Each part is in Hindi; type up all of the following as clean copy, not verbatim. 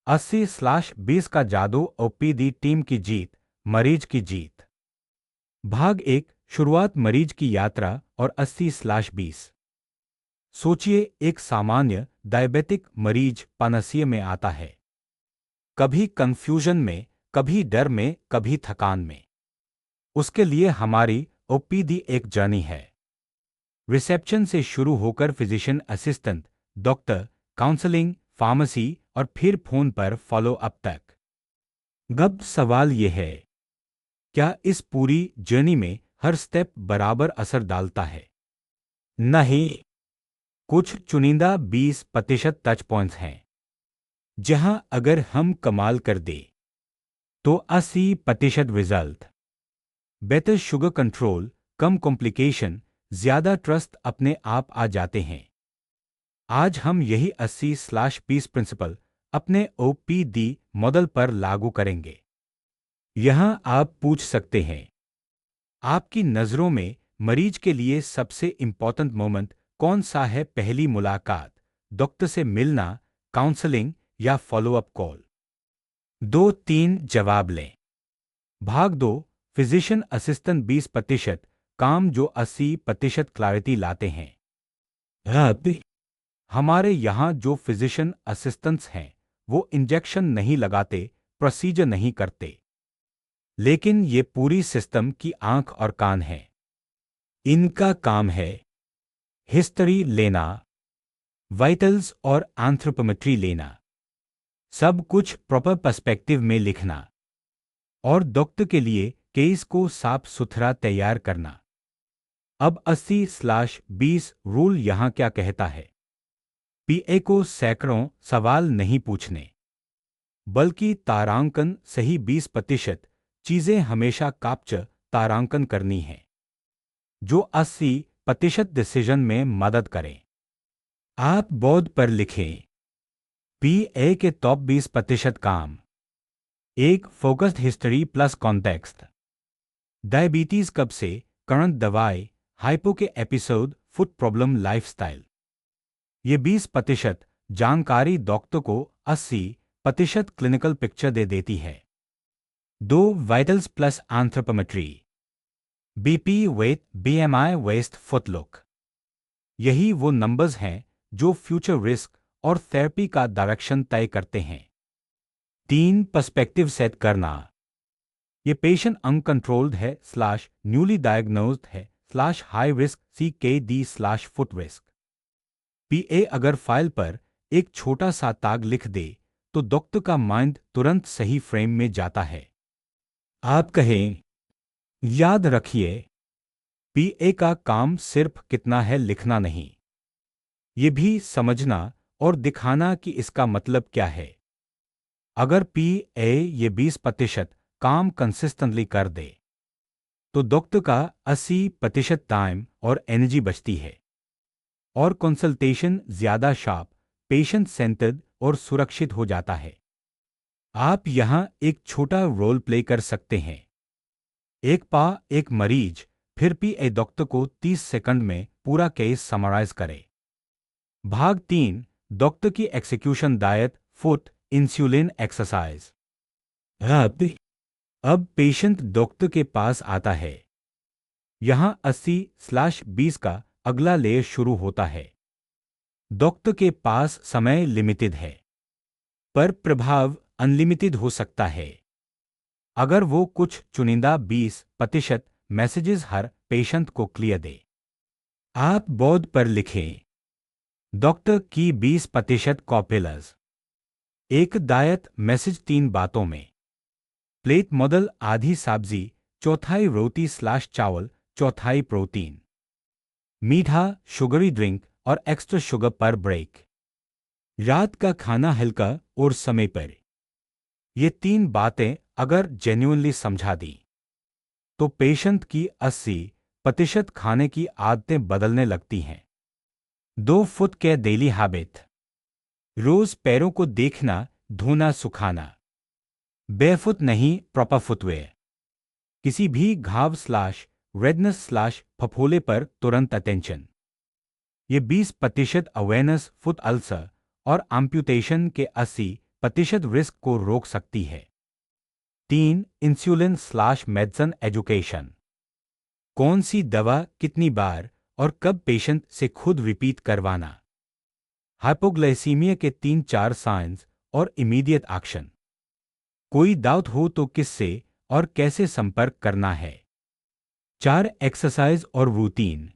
80/20 का जादू ओपीडी टीम की जीत, मरीज की जीत। भाग 1, शुरुआत मरीज की यात्रा और 80/20। सोचिए, एक सामान्य डायबिटिक मरीज पनसिए में आता है। कभी कंफ्यूजन में, कभी डर में, कभी थकान में। उसके लिए हमारी ओपीडी एक जर्नी है। रिसेप्शन से शुरू होकर physician assistant, doctor, counselling, pharmacy और फिर फोन पर फॉलो अप तक। अब सवाल यह है, क्या इस पूरी जर्नी में हर स्टेप बराबर असर डालता है? नहीं। कुछ चुनिंदा 20% टच पॉइंट्स हैं जहां अगर हम कमाल कर दे तो 80% रिजल्ट। बेटर शुगर कंट्रोल, कम कॉम्प्लिकेशन, ज्यादा ट्रस्ट अपने आप आ जाते हैं। आज हम यही 80/20 प्रिंसिपल अपने ओपीडी मॉडल पर लागू करेंगे। यहां आप पूछ सकते हैं, आपकी नज़रों में मरीज के लिए सबसे इंपॉर्टेंट मोमेंट कौन सा है? पहली मुलाकात, डॉक्टर से मिलना, काउंसलिंग या फॉलोअप कॉल? 2-3 जवाब लें। भाग 2, फिजिशियन असिस्टेंट 20% काम जो 80% क्लैरिटी लाते हैं। हमारे यहाँ जो फिजिशियन असिस्टेंट्स हैं वो इंजेक्शन नहीं लगाते, प्रोसीजर नहीं करते, लेकिन ये पूरी सिस्टम की आंख और कान है। इनका काम है हिस्ट्री लेना, वाइटल्स और एंथ्रोपोमेट्री लेना, सब कुछ प्रॉपर पर्सपेक्टिव में लिखना और डॉक्टर के लिए केस को साफ सुथरा तैयार करना। अब 80/20 रूल यहां क्या कहता है? पीए को सैकड़ों सवाल नहीं पूछने, बल्कि तारांकन सही 20% चीजें हमेशा कैप्चर तारांकन करनी है जो 80% डिसीजन में मदद करें। आप बोर्ड पर लिखें, पीए के टॉप 20% काम। 1, focused history plus context. Diabetes कब से, करंट दवाई, हाइपो के एपिसोड, फुट प्रॉब्लम, लाइफस्टाइल। ये 20% जानकारी डॉक्टर को 80% क्लिनिकल पिक्चर दे देती है। 2, vitals plus anthropometry. BP, weight, BMI, waist, foot look. यही वो नंबर्स हैं जो फ्यूचर रिस्क और थेरेपी का डायरेक्शन तय करते हैं। 3, पर्सपेक्टिव सेट करना। ये पेशेंट अनकंट्रोल्ड है न्यूली डायग्नोज्ड है हाई रिस्क CKD/फुट रिस्क। पीए अगर फाइल पर एक छोटा सा ताग लिख दे तो डॉक्टर का माइंड तुरंत सही फ्रेम में जाता है। आप कहें, याद रखिए, पीए का काम सिर्फ कितना है लिखना नहीं, ये भी समझना और दिखाना कि इसका मतलब क्या है। अगर पीए ये 20% काम कंसिस्टेंटली कर दे तो डॉक्टर का 80% टाइम और एनर्जी बचती है और कंसल्टेशन ज्यादा शार्प, पेशेंट सेंटर्ड और सुरक्षित हो जाता है। आप यहां एक छोटा रोल प्ले कर सकते हैं। एक मरीज, फिर पीए डॉक्टर को 30 सेकंड में पूरा केस समराइज करे। भाग 3, डॉक्टर की execution, diet, foot, insulin, exercise. अब पेशेंट डॉक्टर के पास आता है। यहां 80/20 का अगला लेयर शुरू होता है। डॉक्टर के पास समय लिमिटेड है, पर प्रभाव अनलिमिटेड हो सकता है। अगर वो कुछ चुनिंदा 20% मैसेजेस हर पेशेंट को क्लियर दे। आप बोर्ड पर लिखें, डॉक्टर की 20% कॉपिलर्स। एक डाइट मैसेज 3 बातों में। प्लेट मॉडल, आधी सब्जी, चौथाई रोटी/चावल, चौथाई प्रोटीन। मीठा, शुगरी ड्रिंक और एक्स्ट्रा शुगर पर ब्रेक। रात का खाना हल्का और समय पर। ये 3 बातें अगर जेन्युइनली समझा दी तो पेशेंट की 80% खाने की आदतें बदलने लगती हैं। 2 फुट के डेली हैबिट। रोज पैरों को देखना, धोना, सुखाना। बेफुट नहीं, प्रॉपर फुटवेयर। किसी भी घाव/रेडनेस/ फफोले पर तुरंत अटेंशन। ये 20% अवेयरनेस फुट अल्सर और एम्पुटेशन के 20% रिस्क को रोक सकती है। 3. इंसुलिन/मेडिसिन एजुकेशन। कौन सी दवा कितनी बार और कब पेशेंट से खुद रिपीट करवाना। हाइपोग्लाइसीमिया के 3-4 साइंस और इमीडिएट एक्शन। कोई डाउट हो तो किससे और कैसे संपर्क करना है। 4. एक्सरसाइज और रूटीन।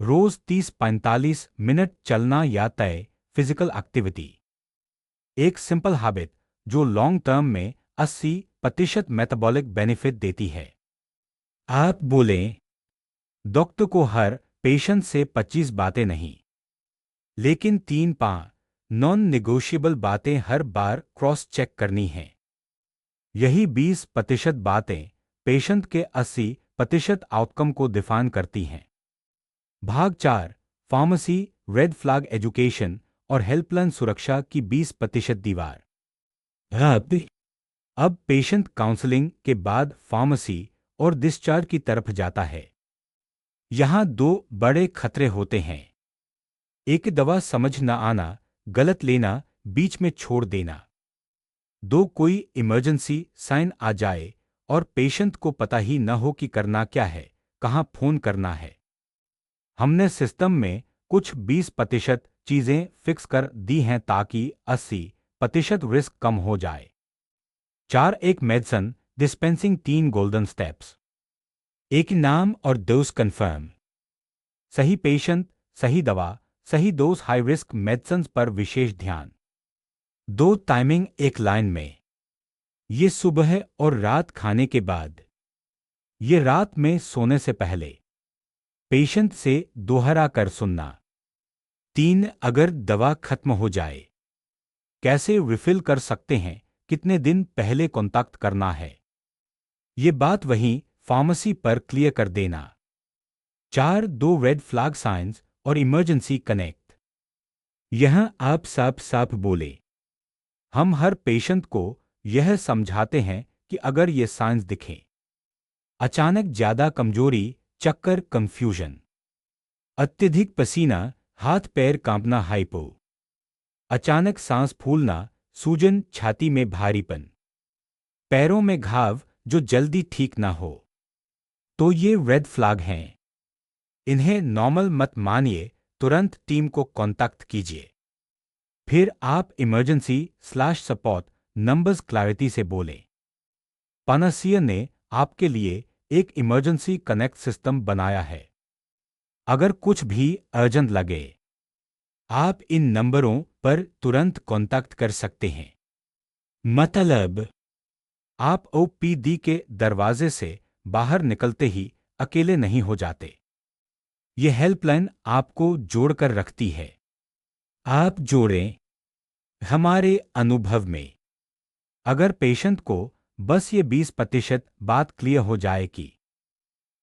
रोज 30-45 मिनट चलना या तय फिजिकल एक्टिविटी। एक सिंपल हैबिट जो लॉन्ग टर्म में 80% मेटाबॉलिक बेनिफिट देती है। आप बोलें, डॉक्टर को हर पेशेंट से 25 बातें नहीं, लेकिन 3-5 नॉन नेगोशिएबल बातें हर बार क्रॉस चेक करनी हैं। यही 20% बातें पेशेंट के 80% आउटकम को डिफाइन करती हैं। भाग 4 फार्मेसी रेड फ्लैग एजुकेशन और हेल्पलाइन सुरक्षा की 20% दीवार। अब पेशेंट काउंसलिंग के बाद फार्मेसी और डिस्चार्ज की तरफ जाता है। यहां 2 बड़े खतरे होते हैं। एक, दवा समझ न आना, गलत लेना, बीच में छोड़ देना। 2, कोई इमरजेंसी साइन आ जाए और पेशेंट को पता ही न हो कि करना क्या है, कहां फोन करना है। हमने सिस्टम में कुछ 20% चीजें फिक्स कर दी हैं ताकि 80% रिस्क कम हो जाए। 4, एक मेडिसिन डिस्पेंसिंग 3 गोल्डन स्टेप्स। एक, नाम और डोज कंफर्म। सही पेशेंट, सही दवा, सही डोज। हाई रिस्क मेडिसिन पर विशेष ध्यान। 2, टाइमिंग एक लाइन में। ये सुबह और रात खाने के बाद। ये रात में सोने से पहले। पेशेंट से दोहरा कर सुनना। 3, अगर दवा खत्म हो जाए, कैसे रिफिल कर सकते हैं, कितने दिन पहले कॉन्टैक्ट करना है। ये बात वहीं फार्मेसी पर क्लियर कर देना। 4, 2 रेड फ्लैग साइंस और इमरजेंसी कनेक्ट। यहां आप साफ साफ बोले। हम हर पेशेंट को यह समझाते हैं कि अगर ये साइंस दिखें, अचानक ज्यादा कमजोरी, चक्कर, कंफ्यूजन, अत्यधिक पसीना, हाथ पैर कांपना, हाइपो, अचानक सांस फूलना, सूजन, छाती में भारीपन, पैरों में घाव जो जल्दी ठीक ना हो, तो ये रेड फ्लैग हैं। इन्हें नॉर्मल मत मानिए, तुरंत टीम को कांटेक्ट कीजिए। फिर आप इमरजेंसी/सपोर्ट नंबर्स क्लैरिटी से बोलें। पानासिया ने आपके लिए एक इमरजेंसी कनेक्ट सिस्टम बनाया है। अगर कुछ भी अर्जेंट लगे, आप इन नंबरों पर तुरंत कांटेक्ट कर सकते हैं। मतलब, आप ओपीडी के दरवाजे से बाहर निकलते ही अकेले नहीं हो जाते। ये हेल्पलाइन आपको जोड़कर रखती है। आप जोड़ें। हमारे अनुभव में, अगर पेशेंट को बस ये 20% बात क्लियर हो जाए कि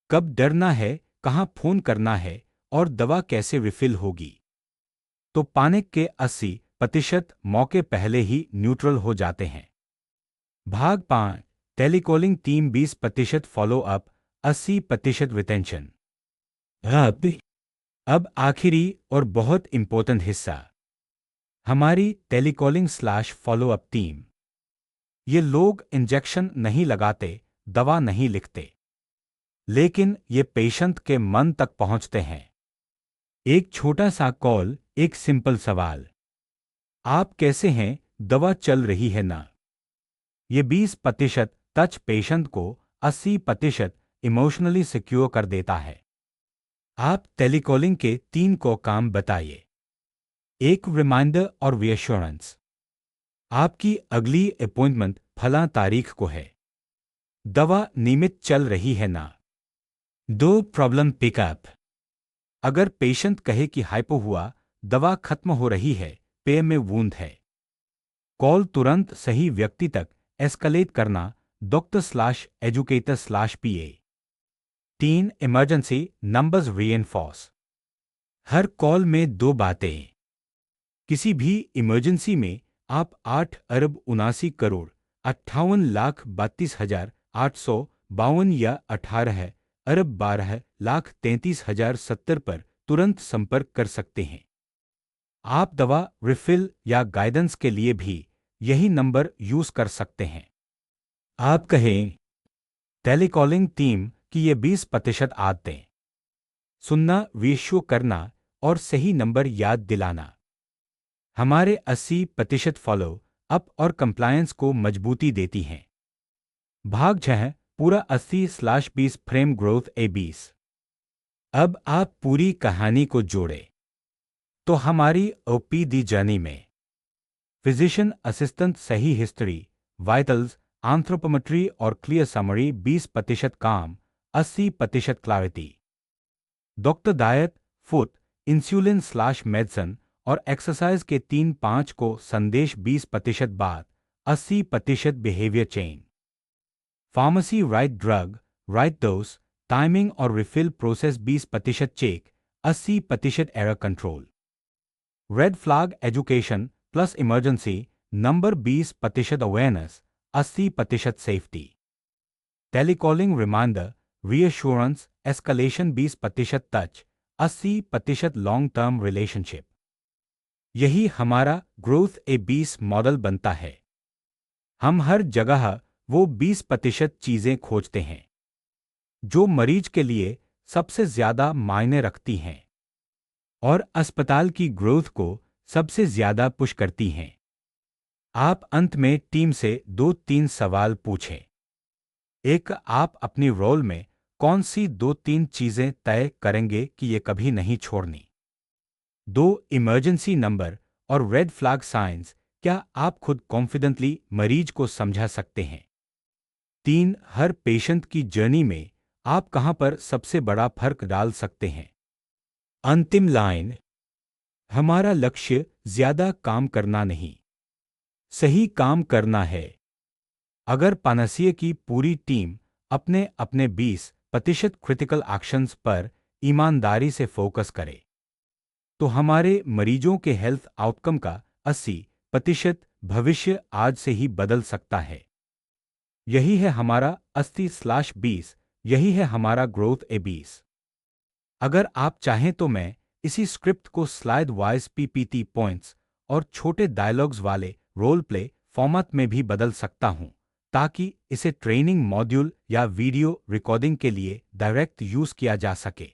कब डरना है, कहां फोन करना है और दवा कैसे रिफिल होगी, तो पैनिक के 80% मौके पहले ही न्यूट्रल हो जाते हैं। भाग 5 टेलीकॉलिंग टीम 20% फॉलोअप, 80% रिटेंशन। अब आखिरी और बहुत इंपॉर्टेंट हिस्सा, हमारी टेलीकॉलिंग/फॉलोअप टीम। ये लोग इंजेक्शन नहीं लगाते, दवा नहीं लिखते, लेकिन ये पेशेंट के मन तक पहुंचते हैं। एक छोटा सा कॉल, एक सिंपल सवाल, आप कैसे हैं, दवा चल रही है ना। ये 20% टच पेशेंट को 80% इमोशनली सिक्योर कर देता है। आप टेलीकॉलिंग के 3 को काम बताइए। 1, रिमाइंडर और रीअश्योरेंस। आपकी अगली अपॉइंटमेंट फलां तारीख को है, दवा नियमित चल रही है ना। 2, प्रॉब्लम पिकअप। अगर पेशेंट कहे कि हाइपो हुआ, दवा खत्म हो रही है, पैर में वूंद है, कॉल तुरंत सही व्यक्ति तक एस्केलेट करना, डॉक्टर/एजुकेटर/पीए। 3, इमरजेंसी नंबर्स रीइंफोर्स। हर कॉल में 2 बातें। किसी भी इमरजेंसी में आप 8,58,58,32,852 या 18,12,33,070 पर तुरंत संपर्क कर सकते हैं। आप दवा रिफिल या गाइडेंस के लिए भी यही नंबर यूज कर सकते हैं। आप कहें टेलीकॉलिंग टीम कि ये 20% आदतें, सुनना, विश्व करना और सही नंबर याद दिलाना हमारे 80% फॉलो अप और कंप्लायंस को मजबूती देती हैं। भाग 6 पूरा 80/20 फ्रेम ग्रोथ ए 20। अब आप पूरी कहानी को जोड़े तो हमारी ओपीडी जर्नी में फिजिशियन असिस्टेंट सही हिस्ट्री, वाइटल्स, एंथ्रोपोमेट्री और क्लियर समरी 20% काम, 80% clarity. Doctor diet, food, insulin medicine और एक्सरसाइज के 3-5 को संदेश 20% बात, 80% behaviour change. Pharmacy right drug, right dose, timing और refill process 20% check, 80% error control. Red flag education plus emergency number 20% awareness, 80% safety. Telecalling reminder, reassurance, escalation 20% touch, 80% long term relationship. यही हमारा ग्रोथ ए 20 मॉडल बनता है। हम हर जगह वो 20% चीजें खोजते हैं जो मरीज के लिए सबसे ज्यादा मायने रखती हैं और अस्पताल की ग्रोथ को सबसे ज्यादा पुश करती हैं। आप अंत में टीम से 2-3 सवाल पूछें। एक, आप अपनी रोल में कौन सी 2-3 चीजें तय करेंगे कि ये कभी नहीं छोड़नी? 2, इमरजेंसी नंबर और रेड फ्लैग साइंस, क्या आप खुद कॉन्फिडेंटली मरीज को समझा सकते हैं? 3, हर पेशेंट की जर्नी में आप कहां पर सबसे बड़ा फर्क डाल सकते हैं? अंतिम लाइन, हमारा लक्ष्य ज्यादा काम करना नहीं, सही काम करना है। अगर पानसिए की पूरी टीम अपने अपने 20% क्रिटिकल एक्शंस पर ईमानदारी से फोकस करे तो हमारे मरीजों के हेल्थ आउटकम का 80% भविष्य आज से ही बदल सकता है। यही है हमारा 80/20, यही है हमारा ग्रोथ ए 20। अगर आप चाहें तो मैं इसी स्क्रिप्ट को स्लाइड वाइज पीपीटी पॉइंट्स और छोटे डायलॉग्स वाले रोल प्ले फॉर्मेट में भी बदल सकता हूं ताकि इसे ट्रेनिंग मॉड्यूल या वीडियो रिकॉर्डिंग के लिए डायरेक्ट यूज किया जा सके।